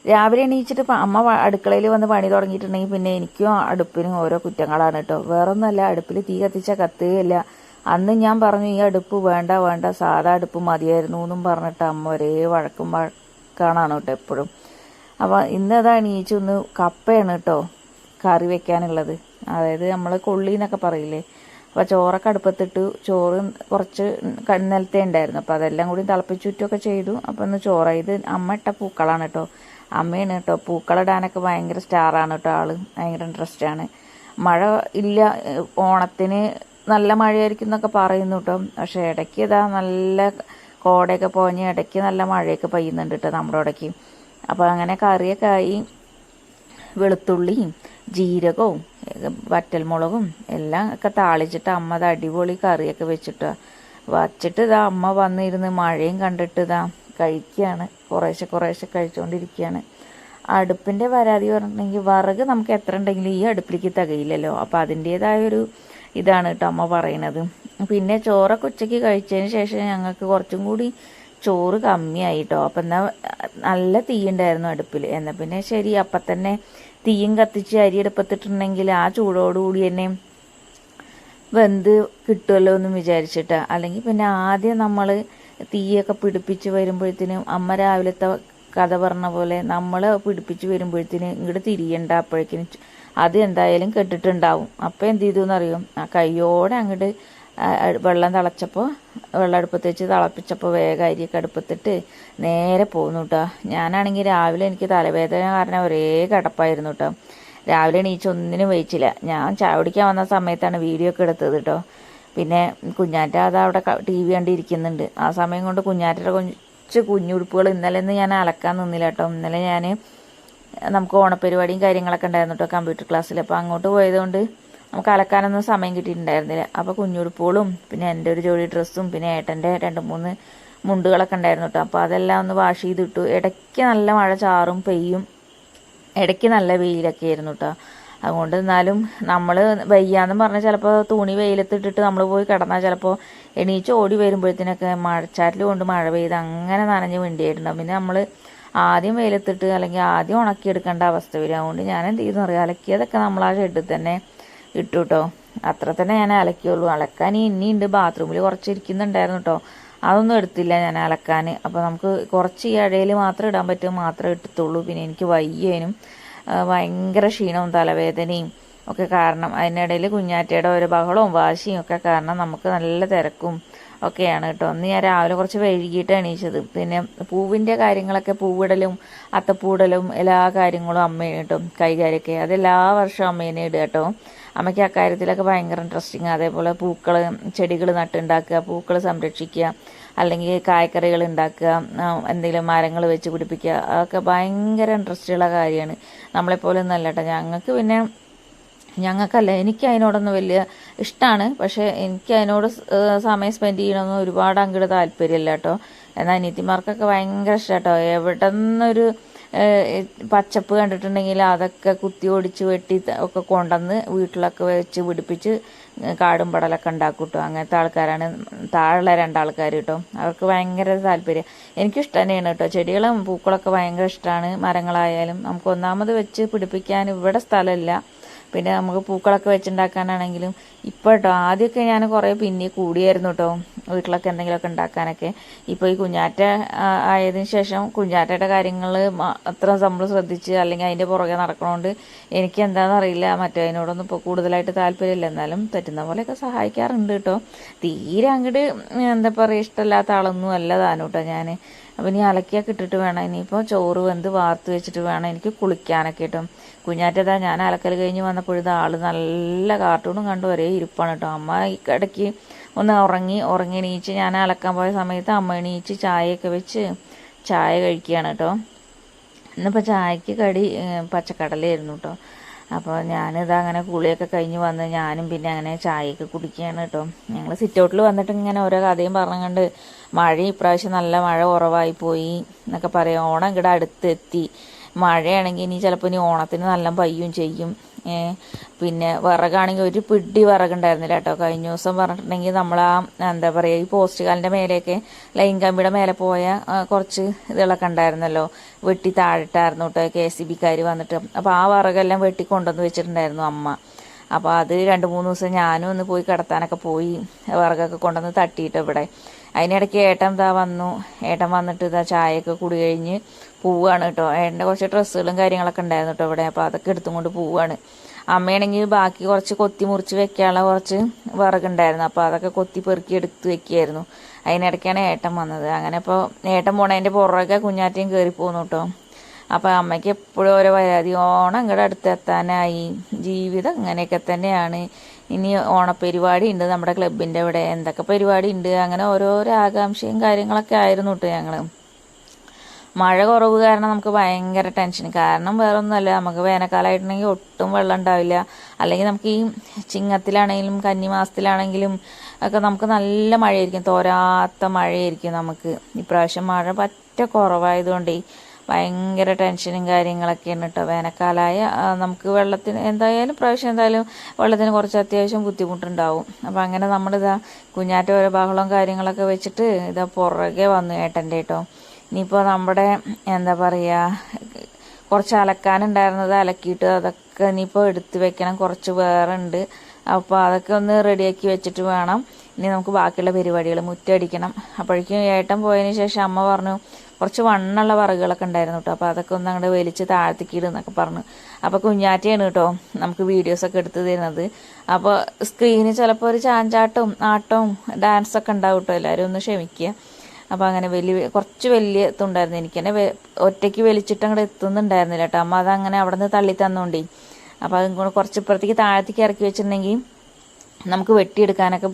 രാവിലെ എണീച്ചിട്ട് അമ്മ അടുക്കളയിൽ വന്ന് പണി തുടങ്ങിയിട്ടുണ്ടെങ്കിൽ പിന്നെ എനിക്കും അടുപ്പിനും ഓരോ കുറ്റങ്ങളാണ് കേട്ടോ. വേറൊന്നുമല്ല, അടുപ്പിൽ തീ കത്തിച്ച കത്തുകയില്ല. അന്ന് ഞാൻ പറഞ്ഞു ഈ അടുപ്പ് വേണ്ട വേണ്ട, സാധാ അടുപ്പ് മതിയായിരുന്നു എന്നും പറഞ്ഞിട്ട് അമ്മ ഒരേ വഴക്കാണാണ് കേട്ടോ എപ്പോഴും. അപ്പോൾ ഇന്നതാ എണീച്ചൊന്ന് കപ്പയാണ് കേട്ടോ കറി വെക്കാനുള്ളത്. അതായത് നമ്മൾ കൊള്ളി എന്നൊക്കെ പറയില്ലേ. അപ്പോൾ ചോറൊക്കെ അടുപ്പത്തിട്ട്, ചോറ് കുറച്ച് ഇന്നലത്തെ ഉണ്ടായിരുന്നു, അപ്പോൾ അതെല്ലാം കൂടി തിളപ്പിച്ചുറ്റൊക്കെ ചെയ്തു. അപ്പോൾ ഒന്ന് ചോറായി. ഇത് അമ്മ ഇട്ട പൂക്കളാണ് കേട്ടോ. അമ്മയാണ് കേട്ടോ പൂക്കളിടാനൊക്കെ ഭയങ്കര സ്റ്റാറാണ് കേട്ടോ. ആള് ഭയങ്കര ഇൻട്രസ്റ്റാണ്. മഴ ഇല്ല, ഓണത്തിന് നല്ല മഴയായിരിക്കും എന്നൊക്കെ പറയുന്നു കേട്ടോ. പക്ഷേ ഇടയ്ക്ക് ഇതാ നല്ല കോടയൊക്കെ പോഞ്ഞ് ഇടയ്ക്ക് നല്ല മഴയൊക്കെ പെയ്യുന്നുണ്ട് കേട്ടോ നമ്മുടെ ഇടയ്ക്ക്. അപ്പോൾ അങ്ങനെ കറിയൊക്കെ ആയി. വെളുത്തുള്ളിയും ജീരകവും വറ്റൽമുളകും എല്ലാം ഒക്കെ താളിച്ചിട്ട് അമ്മ അത് അടിപൊളി കറിയൊക്കെ വച്ചിട്ട് ഇതാ അമ്മ വന്നിരുന്ന് മഴയും കണ്ടിട്ട് ഇതാ കഴിക്കുകയാണ്. കുറേശ്ശെ കഴിച്ചുകൊണ്ടിരിക്കുകയാണ്. അടുപ്പിൻ്റെ പരാതി പറഞ്ഞിട്ടുണ്ടെങ്കിൽ വിറക് നമുക്ക് എത്ര ഉണ്ടെങ്കിലും ഈ അടുപ്പിലേക്ക് തികയില്ലല്ലോ. അപ്പോൾ അതിൻ്റേതായൊരു ഇതാണ് കേട്ടോ അമ്മ പറയണത്. പിന്നെ ചോറൊക്കെ ഉച്ചയ്ക്ക് കഴിച്ചതിന് ശേഷം ഞങ്ങൾക്ക് കുറച്ചും കൂടി ചോറ് കമ്മിയായിട്ടോ. അപ്പം എന്നാൽ നല്ല തീ ഉണ്ടായിരുന്നു അടുപ്പിൽ. എന്നാൽ പിന്നെ ശരി, അപ്പം തന്നെ തീയും കത്തിച്ച് അരി അടുപ്പത്തിട്ടുണ്ടെങ്കിൽ ആ ചൂടോടുകൂടി തന്നെ വെന്ത് കിട്ടുമല്ലോ എന്ന് വിചാരിച്ചിട്ടാ. അല്ലെങ്കിൽ പിന്നെ ആദ്യം നമ്മൾ തീയൊക്കെ പിടിപ്പിച്ച് വരുമ്പോഴത്തേനും അമ്മ രാവിലത്തെ കഥ പറഞ്ഞ പോലെ നമ്മൾ പിടിപ്പിച്ച് വരുമ്പോഴത്തേന് ഇങ്ങോട്ട് തിരിയണ്ട, അപ്പോഴേക്കിനും അത് എന്തായാലും കെട്ടിട്ടുണ്ടാവും. അപ്പോൾ എന്ത് ചെയ്തു എന്നറിയും, ആ കയ്യോടെ അങ്ങോട്ട് വെള്ളം അടുപ്പത്ത് വെച്ച് തിളപ്പിച്ചപ്പോൾ വേഗം അരിയൊക്കെ അടുപ്പത്തിട്ട് നേരെ പോന്നു കേട്ടോ. ഞാനാണെങ്കിൽ രാവിലെ എനിക്ക് തലവേദന കാരണം ഒരേ കിടപ്പായിരുന്നു കേട്ടോ. രാവിലെ എണീച്ച് ഒന്നിനും വഹിച്ചില്ല. ഞാൻ ചായ കുടിക്കാൻ വന്ന സമയത്താണ് വീഡിയോ ഒക്കെ എടുത്തത് കേട്ടോ. പിന്നെ കുഞ്ഞാറ്റ അതവിടെ TV കണ്ടിരിക്കുന്നുണ്ട്. ആ സമയം കൊണ്ട് കുഞ്ഞാറ്റയുടെ കുറച്ച് കുഞ്ഞുടുപ്പുകൾ ഇന്നലെ ഞാൻ അലക്കാൻ നിന്നില്ല കേട്ടോ. ഇന്നലെ നമുക്ക് ഓണപ്പരിപാടിയും കാര്യങ്ങളൊക്കെ ഉണ്ടായിരുന്നു കേട്ടോ കമ്പ്യൂട്ടർ ക്ലാസ്സിൽ. അപ്പോൾ അങ്ങോട്ട് പോയതുകൊണ്ട് നമുക്ക് അലക്കാനൊന്നും സമയം കിട്ടിയിട്ടുണ്ടായിരുന്നില്ല. അപ്പോൾ കുഞ്ഞുടുപ്പുകളും പിന്നെ എൻ്റെ ഒരു ജോഡി ഡ്രസ്സും പിന്നെ ഏട്ടൻ്റെ 2-3 മുണ്ടുകളൊക്കെ ഉണ്ടായിരുന്നു കേട്ടോ. അപ്പോൾ അതെല്ലാം ഒന്ന് വാഷ് ചെയ്തിട്ടു. ഇടയ്ക്ക് നല്ല മഴ ചാറും പെയ്യും, ഇടയ്ക്ക് നല്ല വെയിലൊക്കെ ആയിരുന്നു കേട്ടോ. അതുകൊണ്ട് എന്നാലും നമ്മൾ വയ്യാന്ന് പറഞ്ഞാൽ ചിലപ്പോൾ തുണി വെയിലത്തിട്ടിട്ട് നമ്മൾ പോയി കിടന്നാൽ ചിലപ്പോൾ എണീച്ച് ഓടി വരുമ്പോഴത്തേനൊക്കെ മഴച്ചാറ്റിൽ കൊണ്ട് മഴ പെയ്ത് അങ്ങനെ നനഞ്ഞ് വേണ്ടിയിട്ടുണ്ടാവും. പിന്നെ നമ്മൾ ആദ്യം വെയിലത്തിട്ട് അല്ലെങ്കിൽ ആദ്യം ഉണക്കിയെടുക്കേണ്ട അവസ്ഥ വരും. അതുകൊണ്ട് ഞാൻ എന്ത് ചെയ്യുന്നു അറിയാം, അലക്കിയതൊക്കെ നമ്മൾ ആ ഷെഡിൽ തന്നെ ഇട്ടു കേട്ടോ. അത്ര തന്നെ ഞാൻ അലക്കിയുള്ളൂ. അലക്കാൻ ഇനിയുണ്ട്, ബാത്റൂമിൽ കുറച്ച് ഇരിക്കുന്നുണ്ടായിരുന്നു കേട്ടോ. അതൊന്നും എടുത്തില്ല ഞാൻ അലക്കാൻ. അപ്പോൾ നമുക്ക് കുറച്ച് ഈ ഇടയിൽ മാത്രം ഇടാൻ പറ്റും, മാത്രമേ എടുത്തുള്ളൂ. പിന്നെ എനിക്ക് വയ്യേനും ഭയങ്കര ക്ഷീണവും തലവേദനയും ഒക്കെ കാരണം, അതിനിടയിൽ കുഞ്ഞാറ്റയുടെ ഒരു ബഹളവും വാശിയും ഒക്കെ കാരണം നമുക്ക് നല്ല തിരക്കും ഒക്കെയാണ് കേട്ടോ. അന്ന് ഞാൻ രാവിലെ കുറച്ച് വൈകിട്ട് എണീച്ചത്. പിന്നെ പൂവിൻ്റെ കാര്യങ്ങളൊക്കെ, പൂവിടലും അത്തപ്പൂടലും എല്ലാ കാര്യങ്ങളും അമ്മയാണ് കേട്ടോ കൈകാര്യമൊക്കെ. അതെല്ലാ വർഷവും അമ്മേനെ ഇടുക കേട്ടോ. അമ്മയ്ക്ക് അക്കാര്യത്തിലൊക്കെ ഭയങ്കര ഇൻട്രസ്റ്റിങ്. അതേപോലെ ചെടികൾ നട്ടുണ്ടാക്കുക, പൂക്കൾ സംരക്ഷിക്കുക, അല്ലെങ്കിൽ കായ്ക്കറികൾ ഉണ്ടാക്കുക, എന്തെങ്കിലും മരങ്ങൾ വെച്ച് പിടിപ്പിക്കുക, അതൊക്കെ ഭയങ്കര ഇൻട്രസ്റ്റുള്ള കാര്യമാണ്. നമ്മളെപ്പോലെ ഒന്നും അല്ല കേട്ടോ. ഞങ്ങൾക്കല്ല, എനിക്ക് അതിനോടൊന്നും വലിയ ഇഷ്ടമാണ്. പക്ഷേ എനിക്ക് അതിനോട് സമയം സ്പെൻഡ് ചെയ്യണമെന്ന് ഒരുപാട് അങ്ങോട്ട് താല്പര്യമില്ല കേട്ടോ. എന്നാൽ അനിയത്തിമാർക്കൊക്കെ ഭയങ്കര ഇഷ്ടം കേട്ടോ. എവിടെ നിന്നൊരു പച്ചപ്പ് കണ്ടിട്ടുണ്ടെങ്കിൽ അതൊക്കെ കുത്തി ഒടിച്ച് വെട്ടി ഒക്കെ കൊണ്ടുവന്ന് വീട്ടിലൊക്കെ വെച്ച് പിടിപ്പിച്ച് കാടും പടലൊക്കെ ഉണ്ടാക്കും കേട്ടോ. അങ്ങനത്തെ ആൾക്കാരാണ് താഴെയുള്ള 2 ആൾക്കാർ കേട്ടോ. അവർക്ക് ഭയങ്കര താല്പര്യം. എനിക്കിഷ്ടം തന്നെയാണ് കേട്ടോ. ചെടികളും പൂക്കളൊക്കെ ഭയങ്കര ഇഷ്ടമാണ്. മരങ്ങളായാലും നമുക്ക് ഒന്നാമത് വെച്ച് പിടിപ്പിക്കാൻ ഇവിടെ സ്ഥലമില്ല. പിന്നെ നമുക്ക് പൂക്കളൊക്കെ വെച്ചുണ്ടാക്കാനാണെങ്കിലും ഇപ്പോൾ കേട്ടോ. ആദ്യമൊക്കെ ഞാൻ കുറേ പിന്നെ കൂടിയായിരുന്നു കേട്ടോ വീട്ടിലൊക്കെ എന്തെങ്കിലുമൊക്കെ ഉണ്ടാക്കാനൊക്കെ. ഇപ്പോൾ ഈ കുഞ്ഞാറ്റ ആയതിനു ശേഷം കുഞ്ഞാറ്റയുടെ കാര്യങ്ങൾ അത്ര നമ്മൾ ശ്രദ്ധിച്ച് അല്ലെങ്കിൽ അതിൻ്റെ പുറകെ നടക്കണോണ്ട് എനിക്ക് എന്താണെന്നറിയില്ല, മറ്റേതിനോടൊന്നും ഇപ്പോൾ കൂടുതലായിട്ട് താല്പര്യമില്ല. എന്നാലും പറ്റുന്ന പോലെയൊക്കെ സഹായിക്കാറുണ്ട് കേട്ടോ. തീരെ അങ്ങോട്ട് എന്താ പറയുക, ഇഷ്ടമില്ലാത്ത ആളൊന്നും അല്ല താനും കേട്ടോ ഞാൻ. അപ്പോൾ ഇനി അലക്കിയൊക്കെ ഇട്ടിട്ട് വേണം, ഇനിയിപ്പോൾ ചോറ് വെന്ത് വാർത്ത് വെച്ചിട്ട് വേണം എനിക്ക് കുളിക്കാനൊക്കെ കേട്ടോ. കുഞ്ഞാറ്റതാ ഞാൻ അലക്കൽ കഴിഞ്ഞ് വന്നപ്പോഴത്തെ ആൾ നല്ല കാർട്ടൂണും കണ്ട് ഒരേ ഇരിപ്പാണ് കേട്ടോ. അമ്മ ഈ ഇടയ്ക്ക് ഒന്ന് ഉറങ്ങി എണീച്ച് ഞാൻ അലക്കാൻ പോയ സമയത്ത് അമ്മ എണീച്ച് ചായയൊക്കെ വെച്ച് ചായ കഴിക്കുകയാണ് കേട്ടോ. ഇന്നിപ്പോൾ ചായക്ക് കടി പച്ചക്കടലയായിരുന്നു കേട്ടോ. അപ്പോൾ ഞാനിത് അങ്ങനെ കുളിയൊക്കെ കഴിഞ്ഞ് വന്ന് ഞാനും പിന്നെ അങ്ങനെ ചായയൊക്കെ കുടിക്കുകയാണ് കേട്ടോ. ഞങ്ങൾ സിറ്റൗട്ടിൽ വന്നിട്ട് ഇങ്ങനെ ഓരോ കഥയും പറഞ്ഞുകൊണ്ട് ഇപ്രാവശ്യം നല്ല മഴ കുറവായി പോയി എന്നൊക്കെ പറയാം. ഓണം ഇങ്ങടെ അടുത്തെത്തി, മഴയാണെങ്കിൽ ഇനി ചിലപ്പോൾ ഇനി ഓണത്തിന് നല്ല പയ്യും ചെയ്യും. പിന്നെ വിറകാണെങ്കിൽ ഒരു പിടി വിറകുണ്ടായിരുന്നില്ല കേട്ടോ. കഴിഞ്ഞ ദിവസം പറഞ്ഞിട്ടുണ്ടെങ്കിൽ നമ്മൾ എന്താ പറയുക, ഈ പോസ്റ്റ് കാലിൻ്റെ മേലെയൊക്കെ ലൈൻ കമ്പിയുടെ മേലെ പോയ കുറച്ച് ഇതുകളൊക്കെ ഉണ്ടായിരുന്നല്ലോ, വെട്ടി താഴിട്ടായിരുന്നു കേട്ടോ KCB-കാർ വന്നിട്ട്. അപ്പോൾ ആ വിറകെല്ലാം വെട്ടി കൊണ്ടുവന്ന് വെച്ചിട്ടുണ്ടായിരുന്നു അമ്മ. അപ്പോൾ അത് 2-3 ദിവസം ഞാനും ഒന്ന് പോയി കിടത്താനൊക്കെ പോയി വിറകൊക്കെ കൊണ്ടുവന്ന് തട്ടിയിട്ട് ഇവിടെ. അതിനിടയ്ക്ക് ഏട്ടൻ വന്നു. ഏട്ടൻ വന്നിട്ട് ചായയൊക്കെ കുടി കഴിഞ്ഞ് പോവുകയാണ് കേട്ടോ. ഏട്ടൻ്റെ കുറച്ച് ഡ്രസ്സുകളും കാര്യങ്ങളൊക്കെ ഉണ്ടായിരുന്നു കേട്ടോ ഇവിടെ. അപ്പോൾ അതൊക്കെ എടുത്തും കൊണ്ട് പോവുകയാണ്. അമ്മയാണെങ്കിൽ ബാക്കി കുറച്ച് കൊത്തി മുറിച്ച് വെക്കാനുള്ള കുറച്ച് വിറകുണ്ടായിരുന്നു. അപ്പോൾ അതൊക്കെ കൊത്തി പെറുക്കി എടുത്ത് വെക്കുകയായിരുന്നു. അതിനിടയ്ക്കാണ് ഏട്ടൻ വന്നത്. അങ്ങനെ ഇപ്പോൾ ഏട്ടൻ പോണതിൻ്റെ പുറകെ കുഞ്ഞാറ്റയും കയറി പോന്നു കേട്ടോ. അപ്പോൾ അമ്മയ്ക്ക് എപ്പോഴും ഓരോ പരാതി, ഓണം ഇങ്ങോട്ട് അടുത്തെത്താനായി, ജീവിതം ഇങ്ങനെയൊക്കെ തന്നെയാണ്. ഇനി ഓണപ്പരിപാടി ഉണ്ട് നമ്മുടെ ക്ലബിൻ്റെ ഇവിടെ, എന്തൊക്കെ പരിപാടി ഉണ്ട്, അങ്ങനെ ഓരോരോ ആകാംക്ഷയും കാര്യങ്ങളൊക്കെ ആയിരുന്നു കേട്ടോ ഞങ്ങൾ. മഴ കുറവ് കാരണം നമുക്ക് ഭയങ്കര ടെൻഷൻ. കാരണം വേറെ ഒന്നുമല്ല, നമുക്ക് വേനൽക്കാലമായിട്ടുണ്ടെങ്കിൽ ഒട്ടും വെള്ളം ഉണ്ടാവില്ല. അല്ലെങ്കിൽ നമുക്ക് ഈ ചിങ്ങത്തിലാണെങ്കിലും കന്നിമാസത്തിലാണെങ്കിലും ഒക്കെ നമുക്ക് നല്ല മഴയായിരിക്കും, തോരാത്ത മഴയായിരിക്കും നമുക്ക്. ഇപ്രാവശ്യം മഴ പറ്റ കുറവായതുകൊണ്ടേ ഭയങ്കര ടെൻഷനും കാര്യങ്ങളൊക്കെയാണ് കേട്ടോ. വേനൽക്കാലമായ നമുക്ക് വെള്ളത്തിന് എന്തായാലും പ്രാവശ്യം എന്തായാലും വെള്ളത്തിന് കുറച്ച് അത്യാവശ്യം ബുദ്ധിമുട്ടുണ്ടാവും. അപ്പോൾ അങ്ങനെ നമ്മളിതാ കുഞ്ഞാറ്റ ഓരോ ബഹളവും കാര്യങ്ങളൊക്കെ വെച്ചിട്ട് ഇതാ പുറകെ വന്നു ഏട്ടൻ്റെ കേട്ടോ. ഇനിയിപ്പോൾ നമ്മുടെ എന്താ പറയുക, കുറച്ച് അലക്കാനുണ്ടായിരുന്നത് അലക്കിയിട്ട് അതൊക്കെ ഇനിയിപ്പോൾ എടുത്ത് വെക്കണം. കുറച്ച് വേറെ ഉണ്ട്, അപ്പോൾ അതൊക്കെ ഒന്ന് റെഡിയാക്കി വെച്ചിട്ട് വേണം ഇനി നമുക്ക് ബാക്കിയുള്ള പരിപാടികൾ. മുറ്റടിക്കണം. അപ്പോഴേക്കും ഏട്ടൻ പോയതിന് ശേഷം അമ്മ പറഞ്ഞു കുറച്ച് വണ്ണുള്ള വിറകുകളൊക്കെ ഉണ്ടായിരുന്നു കേട്ടോ. അപ്പോൾ അതൊക്കെ ഒന്ന് അങ്ങോട്ട് വലിച്ച് താഴ്ത്തിക്കിടുന്നൊക്കെ പറഞ്ഞു. അപ്പോൾ കുഞ്ഞാറ്റയാണ് കേട്ടോ നമുക്ക് വീഡിയോസൊക്കെ എടുത്ത് തരുന്നത്. അപ്പോൾ സ്ക്രീന് ചിലപ്പോൾ ഒരു ചാഞ്ചാട്ടവും ആട്ടവും ഡാൻസൊക്കെ ഉണ്ടാവും കേട്ടോ, എല്ലാവരും ഒന്ന് ക്ഷമിക്കുക. അപ്പോൾ അങ്ങനെ കുറച്ച് വലിയ ഇതുണ്ടായിരുന്നു. എനിക്ക് തന്നെ ഒറ്റയ്ക്ക് വലിച്ചിട്ട് അങ്ങോട്ട് എത്തുന്നുണ്ടായിരുന്നില്ല കേട്ടോ. അമ്മ അതങ്ങനെ അവിടെ നിന്ന് തള്ളി തന്നുകൊണ്ടേ. അപ്പോൾ അതും കൂടെ കുറച്ച് ഇപ്പുറത്തേക്ക് താഴത്തേക്ക് ഇറക്കി വെച്ചിട്ടുണ്ടെങ്കിൽ നമുക്ക് വെട്ടിയെടുക്കാനൊക്കെ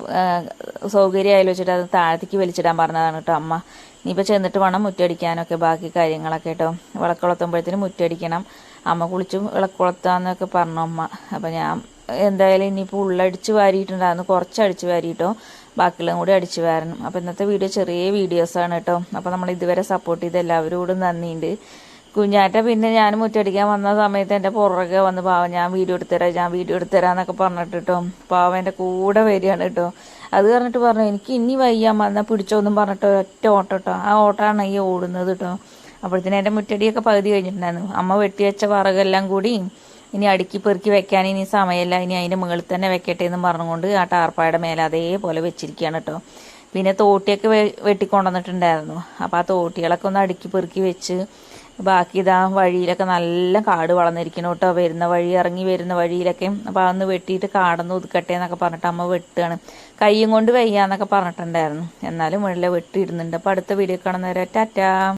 സൗകര്യമായാലും വെച്ചിട്ട് അത് താഴത്തേക്ക് വലിച്ചിടാൻ പറഞ്ഞതാണ് കേട്ടോ അമ്മ. ഇനിയിപ്പോൾ ചെന്നിട്ട് വേണം മുറ്റടിക്കാനൊക്കെ ബാക്കി കാര്യങ്ങളൊക്കെ കേട്ടോ. വിളക്കുളത്തുമ്പോഴത്തേനും മുറ്റടിക്കണം. അമ്മ കുളിച്ചു വിളക്കുളത്താന്നൊക്കെ പറഞ്ഞു അമ്മ. അപ്പോൾ ഞാൻ എന്തായാലും ഇനിയിപ്പോൾ ഉള്ളടിച്ച് വാരിയിട്ടുണ്ടായിരുന്നു, കുറച്ച് അടിച്ച് വാരിയിട്ടോ, ബാക്കിയുള്ളതും കൂടി അടിച്ച് വാരണം. അപ്പോൾ ഇന്നത്തെ വീഡിയോ ചെറിയ വീഡിയോസാണ് കേട്ടോ. അപ്പോൾ നമ്മൾ ഇതുവരെ സപ്പോർട്ട് ചെയ്ത് എല്ലാവരോടും നന്ദിയുണ്ട്. കുഞ്ഞാറ്റ പിന്നെ ഞാൻ മുറ്റടിക്കാൻ വന്ന സമയത്ത് എൻ്റെ പുറകെ വന്ന് പാവം ഞാൻ വീഡിയോ എടുത്തുതരാം എന്നൊക്കെ പറഞ്ഞിട്ട് കേട്ടോ. പാവം എൻ്റെ കൂടെ വരികയാണ് കേട്ടോ. അത് പറഞ്ഞിട്ട് പറഞ്ഞു എനിക്ക് ഇനി വയ്യാൻ വന്നാൽ പിടിച്ചോന്നും പറഞ്ഞിട്ട് ഒറ്റ ഓട്ടം കേട്ടോ. ആ ഓട്ടമാണ് ഈ ഓടുന്നത് കേട്ടോ. അപ്പോഴത്തേനും എൻ്റെ മുറ്റടിയൊക്കെ പകുതി കഴിഞ്ഞിട്ടുണ്ടായിരുന്നു. അമ്മ വെട്ടിവെച്ച വിറകെല്ലാം കൂടി ഇനി അടുക്കി പെറുക്കി വെക്കാൻ ഇനി സമയമില്ല, ഇനി അതിൻ്റെ മുകളിൽ തന്നെ വെക്കട്ടെ എന്ന് പറഞ്ഞുകൊണ്ട് ആ ടാർപ്പായുടെ മേലെ അതേപോലെ വെച്ചിരിക്കുകയാണ് കേട്ടോ. പിന്നെ തോട്ടിയൊക്കെ വെട്ടിക്കൊണ്ടുവന്നിട്ടുണ്ടായിരുന്നു. അപ്പോൾ ആ തോട്ടികളൊക്കെ ഒന്ന് അടുക്കി പെറുക്കി വെച്ച് ബാക്കി ഇതാ വഴിയിലൊക്കെ നല്ല കാട് വളർന്നിരിക്കണം കേട്ടോ. ഇറങ്ങി വരുന്ന വഴിയിലൊക്കെ. അപ്പോൾ അതൊന്ന് വെട്ടിയിട്ട് കാടൊന്ന് ഒതുക്കട്ടെ എന്നൊക്കെ പറഞ്ഞിട്ട് അമ്മ വെട്ടുകയാണ്. കയ്യും കൊണ്ട് വയ്യാന്നൊക്കെ പറഞ്ഞിട്ടുണ്ടായിരുന്നു, എന്നാലും മുകളിലെ വെട്ടിയിടുന്നുണ്ട്. അപ്പോൾ അടുത്ത വീഡിയോ കാണുന്നവരെ ടാറ്റാ.